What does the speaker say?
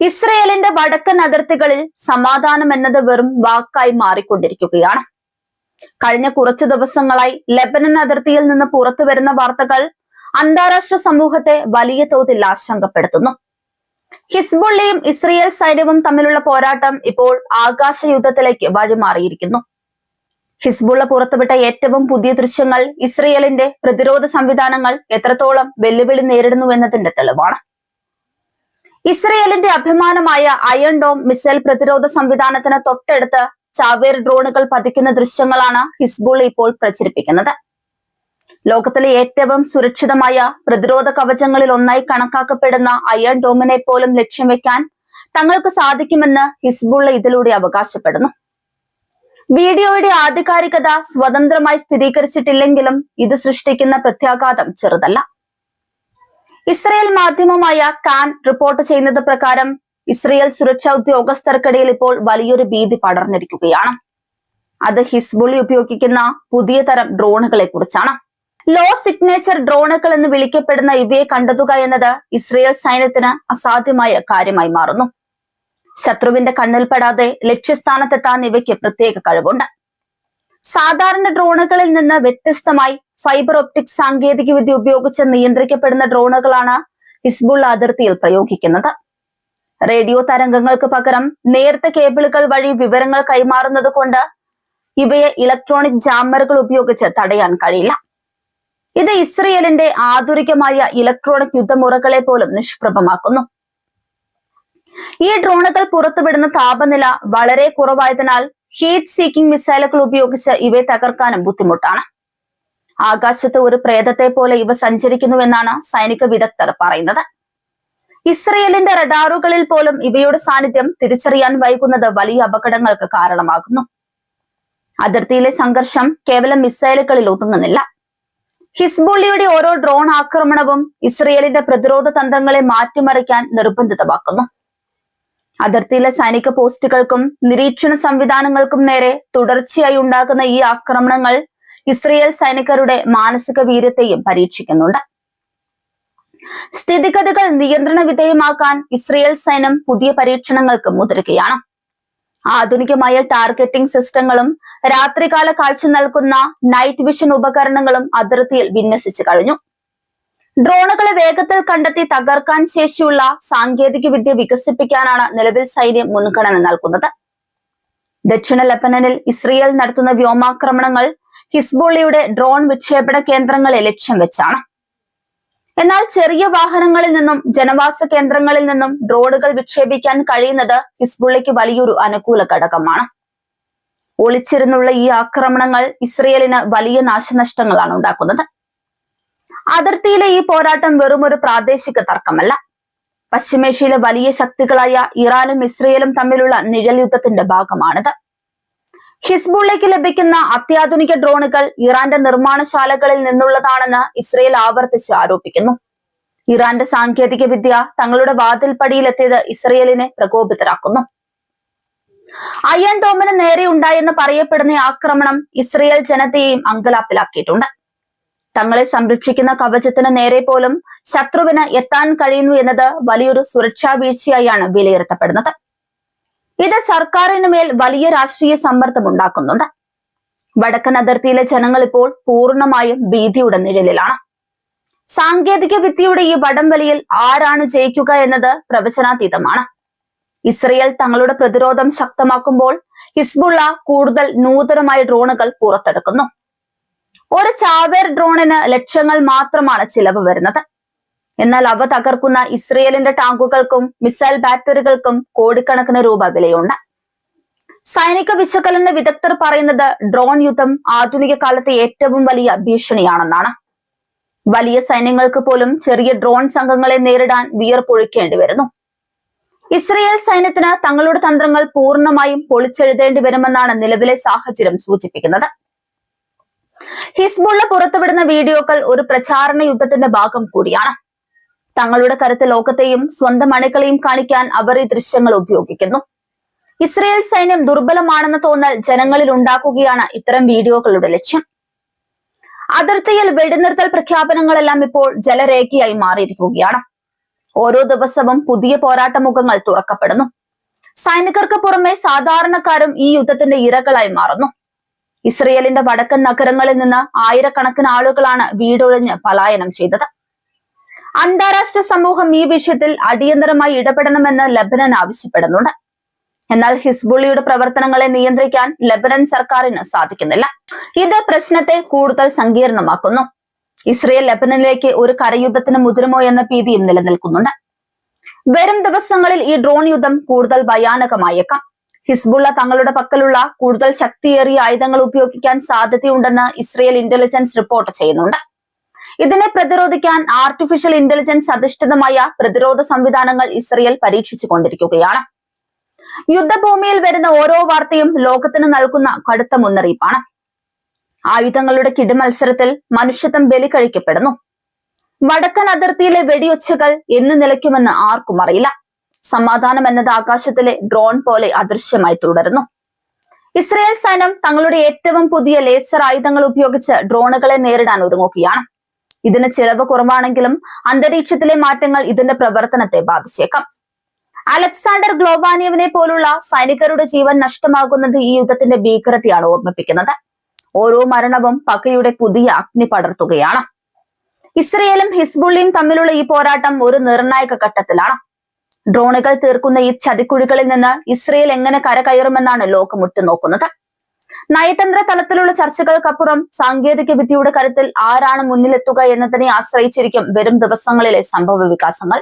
ഇസ്രയേലിന്റെ വടക്കൻ അതിർത്തികളിൽ സമാധാനം എന്നത് വെറും വാക്കായി മാറിക്കൊണ്ടിരിക്കുകയാണ്. കഴിഞ്ഞ കുറച്ചു ദിവസങ്ങളായി ലെബനൻ അതിർത്തിയിൽ നിന്ന് പുറത്തുവരുന്ന വാർത്തകൾ അന്താരാഷ്ട്ര സമൂഹത്തെ വലിയ തോതിൽ ആശങ്കപ്പെടുത്തുന്നു. ഹിസ്ബുള്ളയും ഇസ്രയേൽ സൈന്യവും തമ്മിലുള്ള പോരാട്ടം ഇപ്പോൾ ആകാശ യുദ്ധത്തിലേക്ക് വഴിമാറിയിരിക്കുന്നു. ഹിസ്ബുള്ള പുറത്തുവിട്ട ഏറ്റവും പുതിയ ദൃശ്യങ്ങൾ ഇസ്രയേലിന്റെ പ്രതിരോധ സംവിധാനങ്ങൾ എത്രത്തോളം വെല്ലുവിളി നേരിടുന്നു എന്നതിന്റെ തെളിവാണ്. ഇസ്രയേലിന്റെ അഭിമാനമായ അയൺ ഡോം മിസൈൽ പ്രതിരോധ സംവിധാനത്തിന് തൊട്ടടുത്ത് ചാവേർ ഡ്രോണുകൾ പതിക്കുന്ന ദൃശ്യങ്ങളാണ് ഹിസ്ബുള്ള ഇപ്പോൾ പ്രചരിപ്പിക്കുന്നത്. ലോകത്തിലെ ഏറ്റവും സുരക്ഷിതമായ പ്രതിരോധ കവചങ്ങളിൽ ഒന്നായി കണക്കാക്കപ്പെടുന്ന അയൺ ഡോമിനെ പോലും ലക്ഷ്യം വെക്കാൻ തങ്ങൾക്ക് സാധിക്കുമെന്ന് ഹിസ്ബുള്ള ഇതിലൂടെ അവകാശപ്പെടുന്നു. വീഡിയോയുടെ ആധികാരികത സ്വതന്ത്രമായി സ്ഥിരീകരിച്ചിട്ടില്ലെങ്കിലും ഇത് സൃഷ്ടിക്കുന്ന പ്രത്യാഘാതം ചെറുതല്ല. ഇസ്രയേൽ മാധ്യമമായ കാൻ റിപ്പോർട്ട് ചെയ്യുന്നത് പ്രകാരം ഇസ്രയേൽ സുരക്ഷാ ഉദ്യോഗസ്ഥർക്കിടയിൽ ഇപ്പോൾ വലിയൊരു ഭീതി പടർന്നിരിക്കുകയാണ്. അത് ഹിസ്ബുള്ളി ഉപയോഗിക്കുന്ന പുതിയ തരം ഡ്രോണുകളെ കുറിച്ചാണ്. ലോ സിഗ്നേച്ചർ ഡ്രോണുകൾ എന്ന് വിളിക്കപ്പെടുന്ന ഇവയെ കണ്ടെത്തുക എന്നത് ഇസ്രയേൽ സൈന്യത്തിന് അസാധ്യമായ കാര്യമായി മാറുന്നു. ശത്രുവിന്റെ കണ്ണിൽപ്പെടാതെ ലക്ഷ്യസ്ഥാനത്തെത്താൻ ഇവയ്ക്ക് പ്രത്യേക കഴിവുണ്ട്. സാധാരണ ഡ്രോണുകളിൽ നിന്ന് വ്യത്യസ്തമായി ഫൈബർ ഒപ്റ്റിക് സാങ്കേതികവിദ്യ ഉപയോഗിച്ച് നിയന്ത്രിക്കപ്പെടുന്ന ഡ്രോണുകളാണ് ഹിസ്ബുള്ള അതിർത്തിയിൽ പ്രയോഗിക്കുന്നത്. റേഡിയോ തരംഗങ്ങൾക്ക് പകരം നേർത്ത കേബിളുകൾ വഴി വിവരങ്ങൾ കൈമാറുന്നത് കൊണ്ട് ഇവയെ ഇലക്ട്രോണിക് ജാമറുകൾ ഉപയോഗിച്ച് തടയാൻ കഴിയില്ല. ഇത് ഇസ്രയേലിന്റെ ആധുനികമായ ഇലക്ട്രോണിക് യുദ്ധമുറകളെ പോലും നിഷ്പ്രഭമാക്കുന്നു. ഈ ഡ്രോണുകൾ പുറത്തുവിടുന്ന താപനില വളരെ കുറവായതിനാൽ ഹീറ്റ് സീക്കിംഗ് മിസൈലുകൾ ഉപയോഗിച്ച് ഇവയെ തകർക്കാനും ബുദ്ധിമുട്ടാണ്. ആകാശത്ത് ഒരു പ്രേതത്തെ പോലെ ഇവ സഞ്ചരിക്കുന്നുവെന്നാണ് സൈനിക വിദഗ്ധർ പറയുന്നത്. ഇസ്രയേലിന്റെ റഡാറുകളിൽ പോലും ഇവയുടെ സാന്നിധ്യം തിരിച്ചറിയാൻ വൈകുന്നത് വലിയ അപകടങ്ങൾക്ക് കാരണമാകുന്നു. അതിർത്തിയിലെ സംഘർഷം കേവലം മിസൈലുകളിൽ ഒതുങ്ങുന്നില്ല. ഹിസ്ബുള്ളിയുടെ ഓരോ ഡ്രോൺ ആക്രമണവും ഇസ്രയേലിന്റെ പ്രതിരോധ തന്ത്രങ്ങളെ മാറ്റിമറിക്കാൻ നിർബന്ധിതമാക്കുന്നു. അതിർത്തിയിലെ സൈനിക പോസ്റ്റുകൾക്കും നിരീക്ഷണ സംവിധാനങ്ങൾക്കും നേരെ തുടർച്ചയായി ഉണ്ടാകുന്ന ഈ ആക്രമണങ്ങൾ ഇസ്രയേൽ സൈനികരുടെ മാനസിക വീര്യത്തെയും പരീക്ഷിക്കുന്നുണ്ട്. സ്ഥിതിഗതികൾ നിയന്ത്രണ വിധേയമാക്കാൻ ഇസ്രയേൽ സൈന്യം പുതിയ പരീക്ഷണങ്ങൾക്ക് മുതിരുകയാണ്. ആധുനികമായ ടാർഗറ്റിംഗ് സിസ്റ്റങ്ങളും രാത്രികാല കാഴ്ച നൽകുന്ന നൈറ്റ് വിഷൻ ഉപകരണങ്ങളും അതിർത്തിയിൽ വിന്യസിച്ചു കഴിഞ്ഞു. ഡ്രോണുകളെ വേഗത്തിൽ കണ്ടെത്തി തകർക്കാൻ ശേഷിയുള്ള സാങ്കേതിക വിദ്യ വികസിപ്പിക്കാനാണ് നിലവിൽ സൈന്യം മുൻഗണന നൽകുന്നത്. ദക്ഷിണ ലെബനനിൽ ഇസ്രയേൽ നടത്തുന്ന വ്യോമാക്രമണങ്ങൾ ഹിസ്ബുള്ളയുടെ ഡ്രോൺ വിക്ഷേപണ കേന്ദ്രങ്ങളെ ലക്ഷ്യം വെച്ചാണ്. എന്നാൽ ചെറിയ വാഹനങ്ങളിൽ നിന്നും ജനവാസ കേന്ദ്രങ്ങളിൽ നിന്നും ഡ്രോണുകൾ വിക്ഷേപിക്കാൻ കഴിയുന്നത് ഹിസ്ബുള്ളയ്ക്ക് വലിയൊരു അനുകൂല ഘടകമാണ്. ഒളിച്ചിരുന്നുള്ള ഈ ആക്രമണങ്ങൾ ഇസ്രയേലിന് വലിയ നാശനഷ്ടങ്ങളാണ് ഉണ്ടാക്കുന്നത്. അതിർത്തിയിലെ ഈ പോരാട്ടം വെറും ഒരു പ്രാദേശിക തർക്കമല്ല. പശ്ചിമേഷ്യയിലെ വലിയ ശക്തികളായ ഇറാനും ഇസ്രയേലും തമ്മിലുള്ള നിഴൽ യുദ്ധത്തിന്റെ ഭാഗമാണിത്. ഹിസ്ബുള്ളയ്ക്ക് ലഭിക്കുന്ന അത്യാധുനിക ഡ്രോണുകൾ ഇറാന്റെ നിർമ്മാണശാലകളിൽ നിന്നുള്ളതാണെന്ന് ഇസ്രയേൽ ആവർത്തിച്ച് ആരോപിക്കുന്നു. ഇറാന്റെ സാങ്കേതിക വിദ്യ തങ്ങളുടെ വാതിൽപ്പടിയിലെത്തിയത് ഇസ്രയേലിനെ പ്രകോപിതരാക്കുന്നു. അയൺ ഡോമിന് നേരെ ഉണ്ടായെന്ന് പറയപ്പെടുന്ന ആക്രമണം ഇസ്രയേൽ ജനതയെയും അങ്കലാപ്പിലാക്കിയിട്ടുണ്ട്. തങ്ങളെ സംരക്ഷിക്കുന്ന കവചത്തിന് നേരെ പോലും ശത്രുവിന് എത്താൻ കഴിയുന്നു എന്നത് വലിയൊരു സുരക്ഷാ വീഴ്ചയായാണ് വിലയിരുത്തപ്പെടുന്നത്. ഇത് സർക്കാരിന് മേൽ വലിയ രാഷ്ട്രീയ സമ്മർദ്ദം ഉണ്ടാക്കുന്നുണ്ട്. വടക്കൻ അതിർത്തിയിലെ ജനങ്ങൾ ഇപ്പോൾ പൂർണ്ണമായും ഭീതിയുടെ നിഴലിലാണ്. സാങ്കേതിക വിദ്യയുടെ ഈ വടംവലിയിൽ ആരാണ് ജയിക്കുക എന്നത് പ്രവചനാതീതമാണ്. ഇസ്രയേൽ തങ്ങളുടെ പ്രതിരോധം ശക്തമാക്കുമ്പോൾ ഹിസ്ബുള്ള കൂടുതൽ നൂതനമായ ഡ്രോണുകൾ പുറത്തെടുക്കുന്നു. ഒരു ചാവേർ ഡ്രോണിന് ലക്ഷങ്ങൾ മാത്രമാണ് ചിലവ് വരുന്നത്. എന്നാൽ അവ തകർക്കുന്ന ഇസ്രയേലിന്റെ ടാങ്കുകൾക്കും മിസൈൽ ബാറ്ററികൾക്കും കോടിക്കണക്കിന് രൂപ വിലയുണ്ട്. സൈനിക വിശകലന വിദഗ്ധർ പറയുന്നത് ഡ്രോൺ യുദ്ധം ആധുനിക കാലത്തെ ഏറ്റവും വലിയ ഭീഷണിയാണെന്നാണ്. വലിയ സൈന്യങ്ങൾക്ക് പോലും ചെറിയ ഡ്രോൺ സംഘങ്ങളെ നേരിടാൻ വിയർപ്പൊഴുക്കേണ്ടി വരുന്നു. ഇസ്രയേൽ സൈന്യത്തിന് തങ്ങളുടെ തന്ത്രങ്ങൾ പൂർണ്ണമായും പൊളിച്ചെഴുതേണ്ടി വരുമെന്നാണ് നിലവിലെ സാഹചര്യം സൂചിപ്പിക്കുന്നത്. ഹിസ്ബുള്ള പുറത്തുവിടുന്ന വീഡിയോകൾ ഒരു പ്രചാരണ യുദ്ധത്തിന്റെ ഭാഗം കൂടിയാണ്. തങ്ങളുടെ കരുത്ത് ലോകത്തെയും സ്വന്തം അണികളെയും കാണിക്കാൻ അവർ ഈ ദൃശ്യങ്ങൾ ഉപയോഗിക്കുന്നു. ഇസ്രയേൽ സൈന്യം ദുർബലമാണെന്ന തോന്നൽ ജനങ്ങളിൽ ഉണ്ടാക്കുകയാണ് ഇത്തരം വീഡിയോകളുടെ ലക്ഷ്യം. അതിർത്തിയിൽ വെടിനിർത്തൽ പ്രഖ്യാപനങ്ങളെല്ലാം ഇപ്പോൾ ജലരേഖയായി മാറിയിരിക്കുകയാണ്. ഓരോ ദിവസവും പുതിയ പോരാട്ട മുഖങ്ങൾ തുറക്കപ്പെടുന്നു. സൈനികർക്ക് പുറമെ സാധാരണക്കാരും ഈ യുദ്ധത്തിന്റെ ഇരകളായി മാറുന്നു. ഇസ്രയേലിന്റെ വടക്കൻ നഗരങ്ങളിൽ നിന്ന് ആയിരക്കണക്കിന് ആളുകളാണ് വീടൊഴിഞ്ഞ് പലായനം ചെയ്തത്. അന്താരാഷ്ട്ര സമൂഹം ഈ വിഷയത്തിൽ അടിയന്തരമായി ഇടപെടണമെന്ന് ലബനൻ ആവശ്യപ്പെടുന്നുണ്ട്. എന്നാൽ ഹിസ്ബുള്ളിയുടെ പ്രവർത്തനങ്ങളെ നിയന്ത്രിക്കാൻ ലബനൻ സർക്കാരിന് സാധിക്കുന്നില്ല. ഇത് പ്രശ്നത്തെ കൂടുതൽ സങ്കീർണമാക്കുന്നു. ഇസ്രയേൽ ലബനനിലേക്ക് ഒരു കരയുദ്ധത്തിന് മുതിരുമോ എന്ന ഭീതിയും നിലനിൽക്കുന്നുണ്ട്. വരും ദിവസങ്ങളിൽ ഈ ഡ്രോൺ യുദ്ധം കൂടുതൽ ഭയാനകമായേക്കാം. ഹിസ്ബുള്ള തങ്ങളുടെ പക്കലുള്ള കൂടുതൽ ശക്തിയേറിയ ആയുധങ്ങൾ ഉപയോഗിക്കാൻ സാധ്യതയുണ്ടെന്ന് ഇസ്രയേൽ ഇന്റലിജൻസ് റിപ്പോർട്ട് ചെയ്യുന്നുണ്ട്. ഇതിനെ പ്രതിരോധിക്കാൻ ആർട്ടിഫിഷ്യൽ ഇന്റലിജൻസ് അധിഷ്ഠിതമായ പ്രതിരോധ സംവിധാനങ്ങൾ ഇസ്രയേൽ പരീക്ഷിച്ചു കൊണ്ടിരിക്കുകയാണ്. യുദ്ധഭൂമിയിൽ വരുന്ന ഓരോ വാർത്തയും ലോകത്തിന് നൽകുന്ന കടുത്ത മുന്നറിയിപ്പാണ്. ആയുധങ്ങളുടെ കിടിമത്സരത്തിൽ മനുഷ്യത്വം ബലി കഴിക്കപ്പെടുന്നു. വടക്കൻ അതിർത്തിയിലെ വെടിയൊച്ചകൾ എന്ന് നിലയ്ക്കുമെന്ന് ആർക്കും അറിയില്ല. സമാധാനം എന്നത് ആകാശത്തിലെ ഡ്രോൺ പോലെ അദൃശ്യമായി തുടരുന്നു. ഇസ്രയേൽ സൈന്യം തങ്ങളുടെ ഏറ്റവും പുതിയ ലേസർ ആയുധങ്ങൾ ഉപയോഗിച്ച് ഡ്രോണുകളെ നേരിടാൻ ഒരുങ്ങുകയാണ്. ഇതിന് ചിലവ് കുറവാണെങ്കിലും അന്തരീക്ഷത്തിലെ മാറ്റങ്ങൾ ഇതിന്റെ പ്രവർത്തനത്തെ ബാധിച്ചേക്കാം. അലക്സാണ്ടർ ഗ്ലോവാനിയവിനെ പോലുള്ള സൈനികരുടെ ജീവൻ നഷ്ടമാകുന്നത് ഈ യുദ്ധത്തിന്റെ ഭീകരതയാണ് ഓർമ്മിപ്പിക്കുന്നത്. ഓരോ മരണവും പകയുടെ പുതിയ അഗ്നി പടർത്തുകയാണ്. ഇസ്രയേലും ഹിസ്ബുള്ളിയും തമ്മിലുള്ള ഈ പോരാട്ടം ഒരു നിർണായക ഘട്ടത്തിലാണ്. ഡ്രോണുകൾ തീർക്കുന്ന ഈ ചതിക്കുഴികളിൽ നിന്ന് ഇസ്രയേൽ എങ്ങനെ കരകയറുമെന്നാണ് ലോകം ഉറ്റുനോക്കുന്നത്. നയതന്ത്ര തലത്തിലുള്ള ചർച്ചകൾക്കപ്പുറം സാങ്കേതിക വിദ്യയുടെ കരുത്തിൽ ആരാണ് മുന്നിലെത്തുക എന്നതിനെ ആശ്രയിച്ചിരിക്കും വരും ദിവസങ്ങളിലെ സംഭവ വികാസങ്ങൾ.